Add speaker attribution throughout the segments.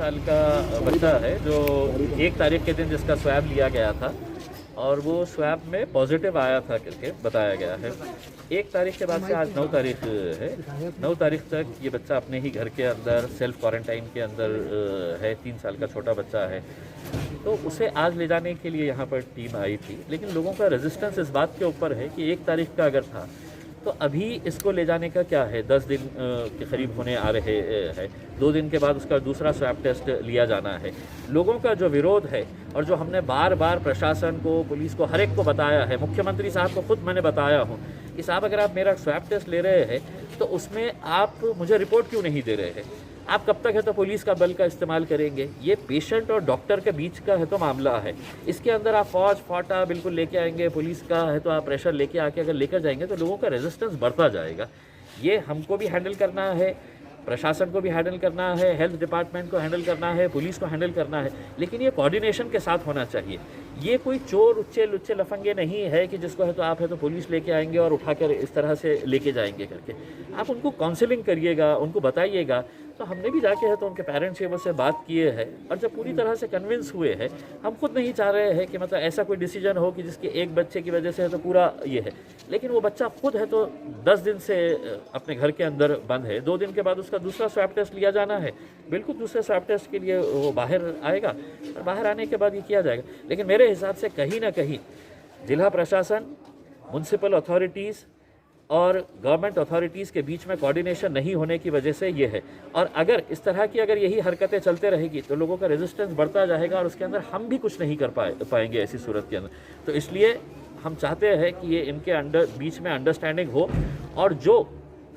Speaker 1: साल का बच्चा है जो 1 तारीख के दिन जिसका स्वैब लिया गया था और वो स्वैब में पॉजिटिव आया था करके बताया गया है। 1 तारीख के बाद से आज 9 तारीख है। 9 तारीख तक ये बच्चा अपने ही घर के अंदर सेल्फ क्वारंटाइन के अंदर है। 3 साल का छोटा बच्चा है। तो उसे आज ले जाने के लिए यहाँ पर टीम आई थी, लेकिन लोगों का रेजिस्टेंस इस बात के ऊपर है कि 1 तारीख का अगर था तो अभी इसको ले जाने का क्या है, 10 दिन के करीब होने आ रहे हैं। 2 दिन के बाद उसका दूसरा स्वैब टेस्ट लिया जाना है। लोगों का जो विरोध है और जो हमने बार बार प्रशासन को, पुलिस को, हर एक को बताया है, मुख्यमंत्री साहब को खुद मैंने बताया हूँ कि साहब अगर आप मेरा स्वैब टेस्ट ले रहे हैं तो उसमें आप मुझे रिपोर्ट क्यों नहीं दे रहे हैं? आप कब तक है तो पुलिस का बल का इस्तेमाल करेंगे? ये पेशेंट और डॉक्टर के बीच का है तो मामला है। इसके अंदर आप फौज फाटा बिल्कुल लेके आएंगे, पुलिस का है तो आप प्रेशर लेके आके अगर लेकर जाएंगे तो लोगों का रेजिस्टेंस बढ़ता जाएगा। ये हमको भी हैंडल करना है, प्रशासन को भी हैंडल करना है, हेल्थ डिपार्टमेंट को हैंडल करना है, पुलिस को हैंडल करना है, लेकिन ये कोऑर्डिनेशन के साथ होना चाहिए। ये कोई चोर उच्चे लुच्चे लफंगे नहीं है कि जिसको है तो आप है तो पुलिस लेके आएंगे और उठाकर इस तरह से लेके जाएंगे करके। आप उनको काउंसलिंग करिएगा, उनको बताइएगा। तो हमने भी जाके है तो उनके पेरेंट्स से बात किए हैं और जब पूरी तरह से कन्विंस हुए हैं, हम खुद नहीं चाह रहे हैं कि मतलब ऐसा कोई डिसीजन हो कि जिसके एक बच्चे की वजह से है तो पूरा ये है, लेकिन वो बच्चा खुद है तो 10 दिन से अपने घर के अंदर बंद है। 2 दिन के बाद उसका दूसरा स्वैब टेस्ट लिया जाना है। बिल्कुल दूसरे स्वैब टेस्ट के लिए वो बाहर आएगा और बाहर आने के बाद ये किया जाएगा। लेकिन मेरे हिसाब से कहीं ना कहीं जिला प्रशासन, म्यूनसिपल अथॉरिटीज़ और गवर्नमेंट अथॉरिटीज़ के बीच में कोऑर्डिनेशन नहीं होने की वजह से ये है। और अगर इस तरह की अगर यही हरकतें चलते रहेगी तो लोगों का रेजिस्टेंस बढ़ता जाएगा और उसके अंदर हम भी कुछ नहीं कर पाएंगे ऐसी सूरत के अंदर। तो इसलिए हम चाहते हैं कि ये इनके बीच में अंडरस्टैंडिंग हो और जो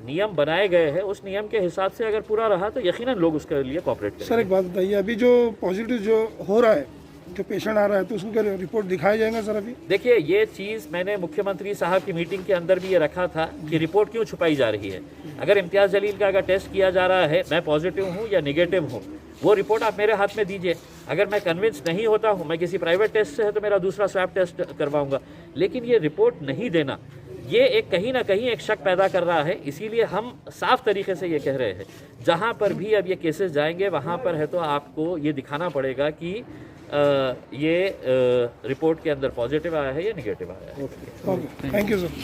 Speaker 1: नियम बनाए गए हैं उस नियम के हिसाब से अगर पूरा रहा तो यकीनन लोग उसके लिए कोऑपरेट करेंगे।
Speaker 2: सर एक बात बताइए, अभी जो पॉजिटिव जो हो रहा है, जो पेशेंट आ रहा है, तो उसको क्या रिपोर्ट दिखाया जाएगा सर? अभी
Speaker 1: देखिए, ये चीज़ मैंने मुख्यमंत्री साहब की मीटिंग के अंदर भी ये रखा था कि रिपोर्ट क्यों छुपाई जा रही है। अगर इम्तियाज़ जलील का अगर टेस्ट किया जा रहा है, मैं पॉजिटिव हूँ या निगेटिव हूँ, वो रिपोर्ट आप मेरे हाथ में दीजिए। अगर मैं कन्विंस नहीं होता हूँ, मैं किसी प्राइवेट टेस्ट से है तो मेरा दूसरा स्वैब टेस्ट करवाऊंगा, लेकिन ये रिपोर्ट नहीं देना ये एक कहीं ना कहीं एक शक पैदा कर रहा है। इसीलिए हम साफ तरीके से ये कह रहे हैं, जहाँ पर भी अब ये केसेस जाएंगे वहाँ पर है तो आपको ये दिखाना पड़ेगा कि ये रिपोर्ट के अंदर पॉजिटिव आया है या निगेटिव आया है।
Speaker 2: Okay, thank you sir.